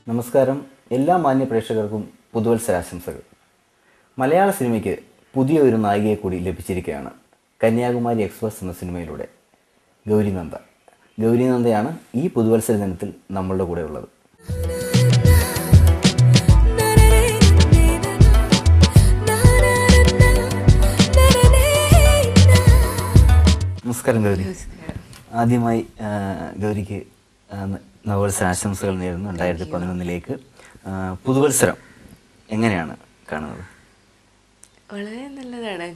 നമസ്കാരം. എല്ലാ മാന്യ പ്രേക്ഷകർക്കും പുതുവത്സരാശംസകൾ. മലയാള സിനിമയ്ക്ക് പുതിയ ഒരു നായികയെ കൂടി ലഭിച്ചിരിക്കുകയാണ്. കന്യാകുമാരി എക്സ്പ്രസ് എന്ന സിനിമയിലൂടെ ഗൗരി നന്ദയാണ് ഈ പുതുവത്സര ദിനത്തിൽ നമ്മളുടെ കൂടെ ഉള്ളത്. നമസ്കാരം ഗൗരി. ആദ്യമായി ഗൗരിക്ക് നവവത്സരാശംസകൾ നേരുന്നു. 2011 പുതുവത്സരം എങ്ങനെയാണ് കാണുന്നത്? വളരെ നല്ലതാണ്.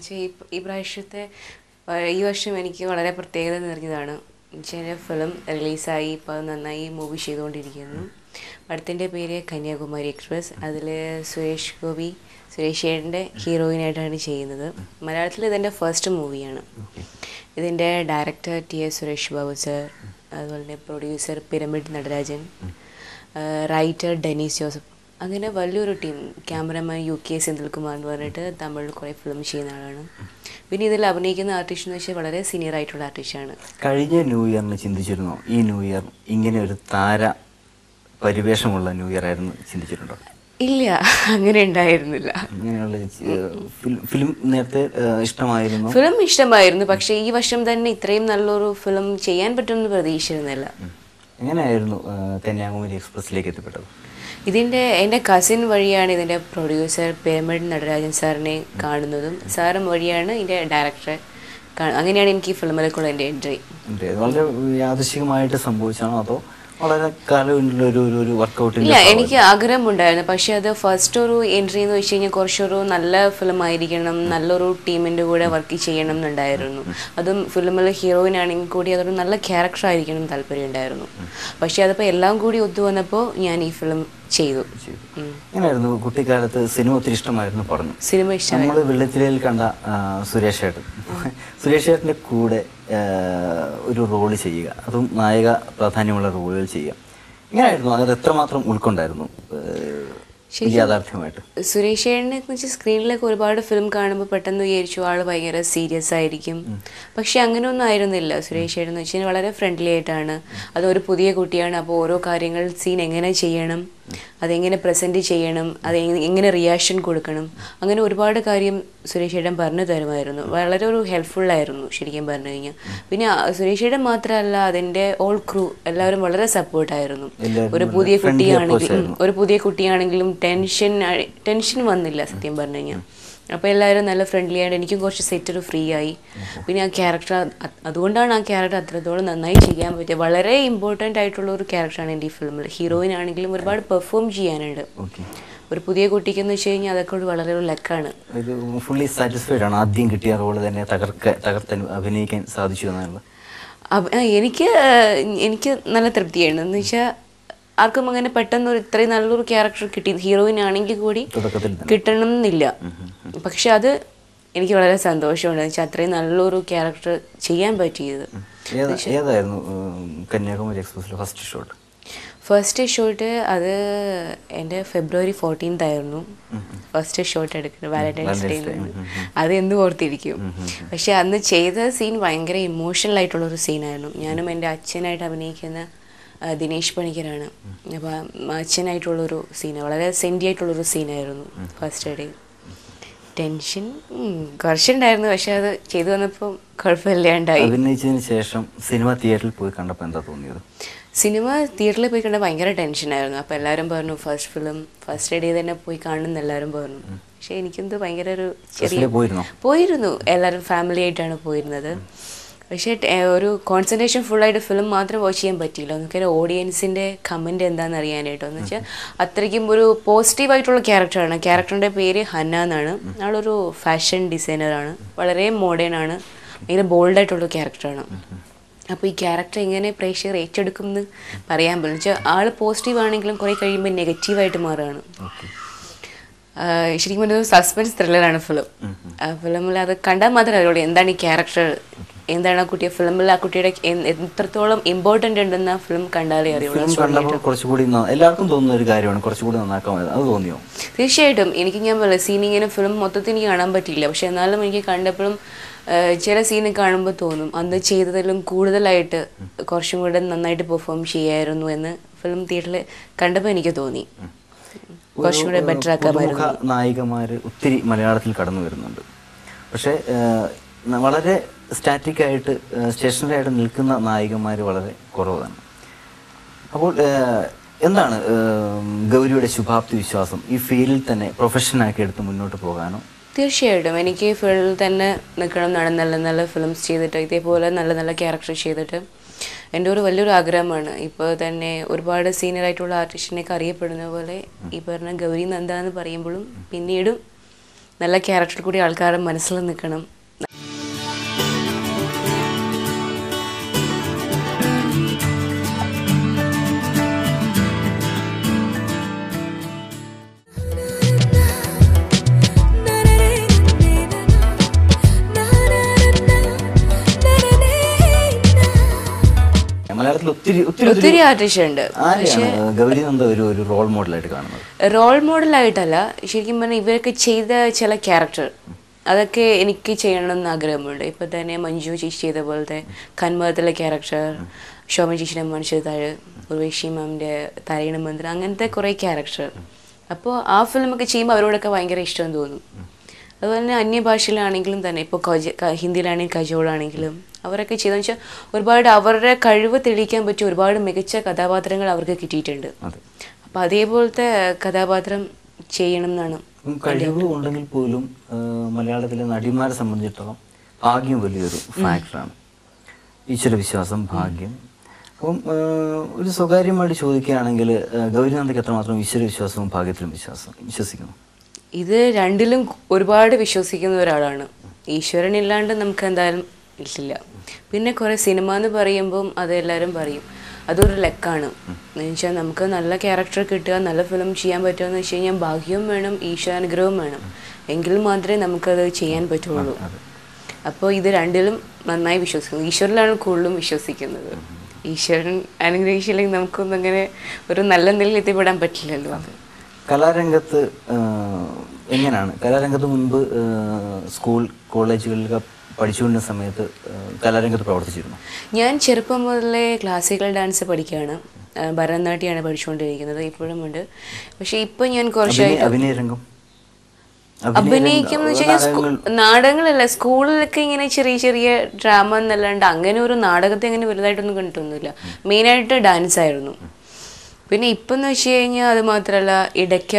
ഈ വർഷം എനിക്ക് വളരെ പ്രത്യേകത നിറഞ്ഞതാണ്. എൻ്റെ ഫിലിം റിലീസായി, ഇപ്പോൾ നന്നായി മൂവി ചെയ്തുകൊണ്ടിരിക്കുന്നു. പടത്തിൻ്റെ പേര് കന്യാകുമാരി എക്സ്പ്രസ്. അതിൽ സുരേഷ് ഏട്ടൻ്റെ ഹീറോയിനായിട്ടാണ് ചെയ്യുന്നത്. മലയാളത്തിൽ ഇതെൻ്റെ ഫസ്റ്റ് മൂവിയാണ്. ഇതിൻ്റെ director TS Suresh Babu sir, അതുപോലെ തന്നെ producer pyramid Natarajan, writer Denis Joseph, അങ്ങനെ വലിയൊരു ടീം. ക്യാമറമാൻ UK സെന്തിൽകുമാർ എന്ന് പറഞ്ഞിട്ട് തമിഴിൽ കുറേ ഫിലിം ചെയ്യുന്ന ആളാണ്. പിന്നെ ഇതിൽ അഭിനയിക്കുന്ന ആർട്ടിസ്റ്റ് എന്ന് വെച്ചാൽ വളരെ സീനിയർ ആയിട്ടുള്ള ആർട്ടിസ്റ്റാണ്. കഴിഞ്ഞ ന്യൂ ഇയറിന് ചിന്തിച്ചിരുന്നോ ഈ ന്യൂ ഇയർ ഇങ്ങനെ ഒരു താര പരിവേഷമുള്ള ന്യൂ ഇയർ ആയിരുന്നു ചിന്തിച്ചിട്ടുണ്ടോ? ഇല്ല, അങ്ങനെ ഉണ്ടായിരുന്നില്ല. ഇങ്ങനെയുള്ള ഫിലിം നേരത്തെ ഇഷ്ടമായിരുന്നു? ഫിലിം ഇഷ്ടമായിരുന്നു, പക്ഷേ ഈ വർഷം തന്നെ ഇത്രയും നല്ലൊരു ഫിലിം ചെയ്യാൻ പറ്റുമെന്ന് പ്രതീക്ഷിച്ചിരുന്നില്ല. എങ്ങനെയായിരുന്നു കന്യാകുമാരി എക്സ്പ്രസിലേക്ക് എത്തിപ്പെട്ടത്? എൻ്റെ കസിൻ വഴിയാണ് ഇതിൻ്റെ പ്രൊഡ്യൂസർ പിരമിഡ് നടരാജൻ സാറിനെ കാണുന്നതും, സാറും വഴിയാണ് ഇതിൻ്റെ ഡയറക്ടറെ അങ്ങനെയാണ് എനിക്ക് ഈ ഫിലിമിലേക്കുള്ള എൻ്റെ എൻട്രി. വളരെ യാദൃശികമായിട്ട് സംഭവിച്ചാണോ അതോ വളരെ കാലം വർക്കൗട്ട്? ഇല്ല, എനിക്ക് ആഗ്രഹമുണ്ടായിരുന്നു. പക്ഷേ അത് ഫസ്റ്റ് ഒരു എൻട്രി എന്ന് വെച്ച് കഴിഞ്ഞാൽ കുറച്ചൊരു നല്ല ഫിലിം ആയിരിക്കണം, നല്ലൊരു ടീമിൻ്റെ കൂടെ വർക്ക് ചെയ്യണം എന്നുണ്ടായിരുന്നു. അതും ഫിലിമിൽ ഹീറോയിൻ ആണെങ്കിൽ കൂടി അതൊരു നല്ല ക്യാരക്ടർ ആയിരിക്കണം താല്പര്യം ഉണ്ടായിരുന്നു. പക്ഷേ അതിപ്പോൾ എല്ലാം കൂടി ഒത്തു വന്നപ്പോൾ ഞാൻ ഈ ഫിലിം ചെയ്തു. എങ്ങനെയായിരുന്നു കുട്ടിക്കാലത്ത്? സിനിമ ഒത്തിരി ഇഷ്ടമായിരുന്നു പറഞ്ഞു. സിനിമ ഇഷ്ടം. നമ്മൾ വെള്ളത്തിലയിൽ കണ്ട സുരേഷ് ഏട്ടൻ്റെ കൂടെ ഒരു റോള് ചെയ്യുക, അതും നായക പ്രാധാന്യമുള്ള റോളുകൾ ചെയ്യുക, എങ്ങനെയായിരുന്നു? അത് എത്രമാത്രം ഉൾക്കൊണ്ടായിരുന്നു യാഥാർത്ഥ്യമായിട്ട്? സുരേഷ് ഏട്ടനെ വെച്ചാൽ സ്ക്രീനിലൊക്കെ ഒരുപാട് ഫിലിം കാണുമ്പോൾ പെട്ടെന്ന് വിചാരിച്ചു ആൾ ഭയങ്കര സീരിയസ് ആയിരിക്കും. പക്ഷെ അങ്ങനെയൊന്നും ആയിരുന്നില്ല. സുരേഷ് ഏട്ടൻ എന്ന് വെച്ചാൽ വളരെ ഫ്രണ്ട്ലി ആയിട്ടാണ്. അതൊരു പുതിയ കുട്ടിയാണ്, അപ്പോൾ ഓരോ കാര്യങ്ങൾ സീൻ എങ്ങനെ ചെയ്യണം, അതെങ്ങനെ പ്രസൻറ്റ് ചെയ്യണം, അത് എങ്ങനെ റിയാക്ഷൻ കൊടുക്കണം, അങ്ങനെ ഒരുപാട് കാര്യം സുരേഷ് ഏട്ടൻ പറഞ്ഞു തരുമായിരുന്നു. വളരെ ഒരു ഹെൽപ്ഫുള്ളായിരുന്നു ശരിക്കും പറഞ്ഞു കഴിഞ്ഞാൽ. പിന്നെ സുരേഷ് ഏട്ടൻ മാത്രമല്ല, അതിൻ്റെ ഓൾ ക്രൂ എല്ലാവരും വളരെ സപ്പോർട്ടായിരുന്നു. ഒരു പുതിയ കുട്ടിയാണെങ്കിലും ടെൻഷൻ വന്നില്ല സത്യം പറഞ്ഞു കഴിഞ്ഞാൽ. അപ്പോൾ എല്ലാവരും നല്ല ഫ്രണ്ട്ലി ആയിട്ട് എനിക്കും കുറച്ച് സെറ്റർ ഫ്രീ ആയി. പിന്നെ ആ ക്യാരക്ടർ, അതുകൊണ്ടാണ് ആ ക്യാരക്ടർ അത്രത്തോളം നന്നായി ചെയ്യാൻ പറ്റിയത്. വളരെ ഇമ്പോർട്ടൻ്റ് ആയിട്ടുള്ള ഒരു ക്യാരക്ടറാണ് എൻ്റെ ഈ ഫിലിമിൽ. ഹീറോയിൻ ആണെങ്കിലും ഒരുപാട് പെർഫോം ചെയ്യാനുണ്ട്. ഒരു പുതിയ കുട്ടിക്കെന്ന് വെച്ച് കഴിഞ്ഞാൽ അതൊക്കെ ഒരു വളരെ ഒരു ലക്കാണ്. ഫുള്ളി സാറ്റിസ്ഫൈഡ് ആണ് ആദ്യം കിട്ടിയ റോള് തന്നെ തകർത്ത് അഭിനയിക്കാൻ സാധിച്ചു എന്നാണ്? എനിക്ക് നല്ല തൃപ്തിയാണ്. എന്ന് വെച്ചാൽ ആർക്കും അങ്ങനെ പെട്ടെന്ന് ഇത്രയും നല്ലൊരു ക്യാരക്ടർ കിട്ടി, ഹീറോയിൻ ആണെങ്കിൽ കൂടി കിട്ടണം എന്നില്ല. പക്ഷെ അത് എനിക്ക് വളരെ സന്തോഷമുണ്ട്. വെച്ചാൽ അത്രയും നല്ലൊരു ക്യാരക്ടർ ചെയ്യാൻ പറ്റിയത്. ഏതായിരുന്നു കന്യാകുമാരി എക്സ്പ്രസിലെ ഫസ്റ്റ് ഷോട്ട്? ഫസ്റ്റ് ഷോട്ട് അത് എൻ്റെ February 14th ആയിരുന്നു ഫസ്റ്റ് ഷോട്ട് എടുക്കുന്നത്, വാലന്റൈൻസ് ഡേ. അത് എന്നും ഓർത്തിരിക്കും. പക്ഷെ അന്ന് ചെയ്ത സീൻ ഭയങ്കര ഇമോഷണൽ ആയിട്ടുള്ളൊരു സീനായിരുന്നു. ഞാനും എൻ്റെ അച്ഛനായിട്ട് അഭിനയിക്കുന്ന ദിനേശ് പണിക്കരാണ്. അപ്പം അച്ഛനായിട്ടുള്ളൊരു സീന്, വളരെ സെൻറ്റി ആയിട്ടുള്ളൊരു സീനായിരുന്നു ഫസ്റ്റ് ഡേ. ടെൻഷൻ കുറച്ചുണ്ടായിരുന്നു, പക്ഷെ അത് ചെയ്തു വന്നപ്പോൾ കുഴപ്പമില്ലാണ്ടായി. അഭിനയിച്ചതിന് ശേഷം സിനിമ തിയേറ്ററിൽ പോയി കണ്ടപ്പോൾ എന്താ തോന്നിയത്? സിനിമ തിയേറ്ററിൽ പോയി കണ്ട ഭയങ്കര ടെൻഷനായിരുന്നു. അപ്പോൾ എല്ലാവരും പറഞ്ഞു ഫസ്റ്റ് ഡേ തന്നെ പോയി കാണുമെന്ന് എല്ലാവരും പറഞ്ഞു. പക്ഷെ എനിക്കെന്ത് ഭയങ്കര ഒരു പോയിരുന്നു. എല്ലാവരും ഫാമിലി ആയിട്ടാണ് പോയിരുന്നത്. പക്ഷേ ഒരു കോൺസെൻട്രേഷൻ ഫുള്ളായിട്ട് ഫിലിം മാത്രം വാച്ച് ചെയ്യാൻ പറ്റിയില്ല. എന്നൊക്കെ ഓഡിയൻസിൻ്റെ കമൻറ്റ് എന്താണെന്ന് അറിയാനായിട്ടോ. എന്ന് വെച്ചാൽ അത്രയ്ക്കും ഒരു പോസിറ്റീവായിട്ടുള്ള ക്യാരക്ടറാണ്. ക്യാരക്ടറിൻ്റെ പേര് ഹന്ന എന്നാണ്. ആളൊരു ഫാഷൻ ഡിസൈനറാണ്, വളരെ മോഡേൺ ആണ്, ഭയങ്കര ബോൾഡായിട്ടുള്ള ക്യാരക്ടറാണ്. അപ്പോൾ ഈ ക്യാരക്ടർ എങ്ങനെ പ്രേക്ഷകർ ഏറ്റെടുക്കും എന്ന് പറയാൻ പറ്റില്ല. വെച്ചാൽ ആൾ പോസിറ്റീവ് ആണെങ്കിലും കുറേ കഴിയുമ്പോൾ നെഗറ്റീവായിട്ട് മാറുകയാണ്. ശരിക്കും പറഞ്ഞത് സസ്പെൻസ് ത്രില്ലറാണ് ഫിലിം. ഫിലിമിൽ അത് കണ്ടാൽ മാത്രമേ അറിയുള്ളൂ എന്താണ് ഈ ക്യാരക്ടർ, എന്താണ് ആ കുട്ടിയെ ഫിലിമിൽ ആ കുട്ടിയുടെ എത്രത്തോളം ഇമ്പോർട്ടൻ്റ് ഉണ്ടെന്ന് ആ ഫിലിം കണ്ടാലേ അറിയുള്ളൂ. എല്ലാവർക്കും തോന്നുന്ന ഒരു കാര്യമാണ് കുറച്ചുകൂടി നന്നാക്കാൻ. അത് തോന്നിയോ? തീർച്ചയായിട്ടും. ഞാൻ സീനിങ്ങനെ ഫിലിം മൊത്തത്തിൽ എനിക്ക് കാണാൻ പറ്റിയില്ല. പക്ഷെ എന്നാലും എനിക്ക് കണ്ടപ്പോഴും ചില സീന് കാണുമ്പോൾ തോന്നും അന്ന് ചെയ്തതിലും കൂടുതലായിട്ട് കുറച്ചും കൂടെ നന്നായിട്ട് പെർഫോം ചെയ്യായിരുന്നു എന്ന് ഫിലിം തിയേറ്ററിൽ കണ്ടപ്പോൾ എനിക്ക് തോന്നി കുറച്ചും കൂടെ ബെറ്റർ ആക്കാമായിരുന്നു. നായികമാർ ഒത്തിരി മലയാളത്തിൽ കടന്നു വരുന്നുണ്ട്. പക്ഷേ വളരെ സ്റ്റാറ്റിക് ആയിട്ട് സ്റ്റേഷനറി ആയിട്ട് നിൽക്കുന്ന നായികമാർ വളരെ കുറവാണ്. അപ്പോൾ എന്താണ് ഗൗരിയുടെ ശുഭാപ്തി വിശ്വാസം ഈ ഫീൽഡിൽ തന്നെ പ്രൊഫഷനാക്കി എടുത്ത് മുന്നോട്ട് പോകാനോ? തീർച്ചയായിട്ടും എനിക്ക് ഫീൽഡിൽ തന്നെ നിൽക്കണം എന്നാണ്. നല്ല നല്ല ഫിലിംസ് ചെയ്തിട്ട് ഇതേപോലെ നല്ല നല്ല ക്യാരക്ടർ ചെയ്തിട്ട് എൻ്റെ ഒരു വലിയൊരു ആഗ്രഹമാണ്. ഇപ്പോൾ തന്നെ ഒരുപാട് സീനിയർ ആയിട്ടുള്ള ആർട്ടിസ്റ്റിനൊക്കെ അറിയപ്പെടുന്ന പോലെ ഈ പറഞ്ഞ ഗൗരി നന്ദ എന്ന് പറയുമ്പോഴും പിന്നീടും നല്ല ക്യാരക്ടർ കൂടി ആൾക്കാരുടെ മനസ്സിൽ നിൽക്കണം. മലയാളത്തിൽ ഒത്തിരി ആർട്ടിസ്റ്റ് ഉണ്ട്. ഗൗരി നന്ദ ഒരു റോൾ മോഡലായിട്ട് കാണുന്നത്? റോൾ മോഡലായിട്ടല്ല, ശരിക്കും പറഞ്ഞാൽ ഇവരൊക്കെ ചെയ്ത ചില ക്യാരക്ടർ അതൊക്കെ എനിക്ക് ചെയ്യണമെന്ന് ആഗ്രഹമുണ്ട്. ഇപ്പം തന്നെ മഞ്ജു ചേച്ചി ചെയ്ത പോലത്തെ കന്മതത്തിലെ ക്യാരക്ടർ, ശോഭന ചേച്ചിയുടെ മനുഷ്യതാഴ്, ഉർവശി മാമിൻ്റെ താരകണ മന്ത്രം, അങ്ങനത്തെ കുറേ ക്യാരക്ടർ. അപ്പോൾ ആ ഫിലിമൊക്കെ ചെയ്യുമ്പോൾ അവരോടൊക്കെ ഭയങ്കര ഇഷ്ടം തോന്നും. അതുപോലെ തന്നെ അന്യഭാഷയിലാണെങ്കിലും തന്നെ ഇപ്പോൾ ഹിന്ദിയിലാണെങ്കിലും കജോളാണെങ്കിലും അവരൊക്കെ ചെയ്തെന്ന് വെച്ചാൽ ഒരുപാട് അവരുടെ കഴിവ് തെളിയിക്കാൻ പറ്റിയ ഒരുപാട് മികച്ച കഥാപാത്രങ്ങൾ അവർക്ക് കിട്ടിയിട്ടുണ്ട്. അപ്പം അതേപോലത്തെ കഥാപാത്രം ചെയ്യണം എന്നാണ്. കഴിവ് ഉണ്ടെങ്കിൽ പോലും മലയാളത്തിലെ നടിമാരെ സംബന്ധിച്ചിടത്തോളം ഭാഗ്യം വലിയൊരു ഫാക്ടറാണ്. ഈശ്വരവിശ്വാസം, ഭാഗ്യം. അപ്പം ഒരു സ്വകാര്യമായിട്ട് ചോദിക്കുകയാണെങ്കിൽ ഗൗരി നന്ദയ്ക്ക് എത്രമാത്രം ഈശ്വരവിശ്വാസവും ഭാഗ്യത്തിലും വിശ്വസിക്കുന്നു? ഇത് രണ്ടിലും ഒരുപാട് വിശ്വസിക്കുന്ന ഒരാളാണ്. ഈശ്വരനില്ലാണ്ട് നമുക്ക് എന്തായാലും ഇല്ല. പിന്നെ കുറേ സിനിമ എന്ന് പറയുമ്പം അതെല്ലാവരും പറയും അതൊരു ലക്കാണ് എന്ന് വെച്ചാൽ നമുക്ക് നല്ല ക്യാരക്ടർ കിട്ടുക, നല്ല ഫിലിം ചെയ്യാൻ പറ്റുക എന്ന് വെച്ച് കഴിഞ്ഞാൽ ഭാഗ്യവും വേണം, ഈശ്വരാനുഗ്രഹവും വേണം. എങ്കിൽ മാത്രമേ നമുക്കത് ചെയ്യാൻ പറ്റുള്ളൂ. അപ്പോൾ ഇത് രണ്ടിലും നന്നായി വിശ്വസിക്കുന്നു. ഈശ്വരനിലാണ് കൂടുതലും വിശ്വസിക്കുന്നത്. ഈശ്വരൻ അനുഗ്രഹിച്ചില്ലെങ്കിൽ നമുക്കൊന്നും അങ്ങനെ ഒരു നല്ല നിലയിൽ എത്തിപ്പെടാൻ പറ്റില്ലല്ലോ. കലാരംഗത്ത് എങ്ങനെയാണ്? കലാരംഗത്ത് മുൻപ് സ്കൂൾ കോളേജുകളിലൊക്കെ പഠിച്ചുകൊണ്ടിരുന്ന സമയത്ത് കലാരംഗത്ത് പ്രവർത്തിച്ചിരുന്നു? ഞാൻ ചെറുപ്പം മുതലേ ക്ലാസിക്കൽ ഡാൻസ് പഠിക്കുകയാണ്. ഭരതനാട്യമാണ് പഠിച്ചുകൊണ്ടിരിക്കുന്നത്, ഇപ്പോഴും ഉണ്ട്. പക്ഷെ ഇപ്പം ഞാൻ കുറച്ചായിട്ട് അഭിനയിക്കും എന്ന് വെച്ച് കഴിഞ്ഞാൽ നാടകങ്ങളല്ല, സ്കൂളിലൊക്കെ ഇങ്ങനെ ചെറിയ ചെറിയ ഡ്രാമ എന്നല്ലാണ്ട് അങ്ങനെ ഒരു നാടകത്തെ അങ്ങനെ വലുതായിട്ടൊന്നും കണ്ടിട്ടൊന്നുമില്ല. മെയിനായിട്ട് ഡാൻസ് ആയിരുന്നു. പിന്നെ ഇപ്പം എന്ന് വെച്ച് കഴിഞ്ഞാൽ അത് മാത്രമല്ല ഇടയ്ക്ക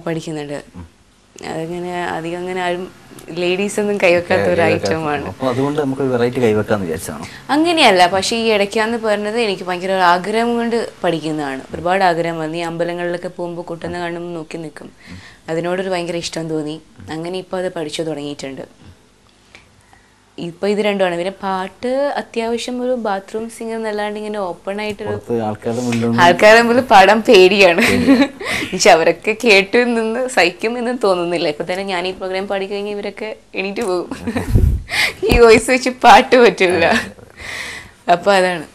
പഠിക്കുന്നുണ്ട്. അതിങ്ങനെ അധികം അങ്ങനെ ആരും ലേഡീസ് ഒന്നും കൈവെക്കാത്ത ഒരു ഐറ്റമാണ്. അങ്ങനെയല്ല, പക്ഷെ ഈ ഇടയ്ക്കാന്ന് പറഞ്ഞത് എനിക്ക് ഭയങ്കര ആഗ്രഹം കൊണ്ട് പഠിക്കുന്നതാണ്. ഒരുപാട് ആഗ്രഹം വന്നു. ഈ അമ്പലങ്ങളിലൊക്കെ പോകുമ്പോൾ കുട്ടുന്ന കാണുമ്പോൾ നോക്കി നിൽക്കും. അതിനോടൊരു ഭയങ്കര ഇഷ്ടം തോന്നി. അങ്ങനെ ഇപ്പോൾ അത് പഠിച്ചു തുടങ്ങിയിട്ടുണ്ട്. ഇപ്പോൾ ഇത് രണ്ടുമാണ്. പിന്നെ പാട്ട് അത്യാവശ്യം ഒരു ബാത്റൂം സിംഗർ എന്നല്ലാണ്ട് ഇങ്ങനെ ഓപ്പൺ ആയിട്ടൊരു ആൾക്കാരുടെ മുമ്പിൽ പാടാൻ പേടിയാണ്. പക്ഷെ അവരൊക്കെ കേട്ടു നിന്ന് സഹിക്കും എന്ന് തോന്നുന്നില്ല. ഇപ്പൊ തന്നെ ഞാൻ ഈ പ്രോഗ്രാം പാടി കഴിഞ്ഞാൽ ഇവരൊക്കെ എണീറ്റ് പോകും. ഈ വോയിസ് വെച്ച് പാട്ട് പറ്റില്ല. അപ്പൊ അതാണ്.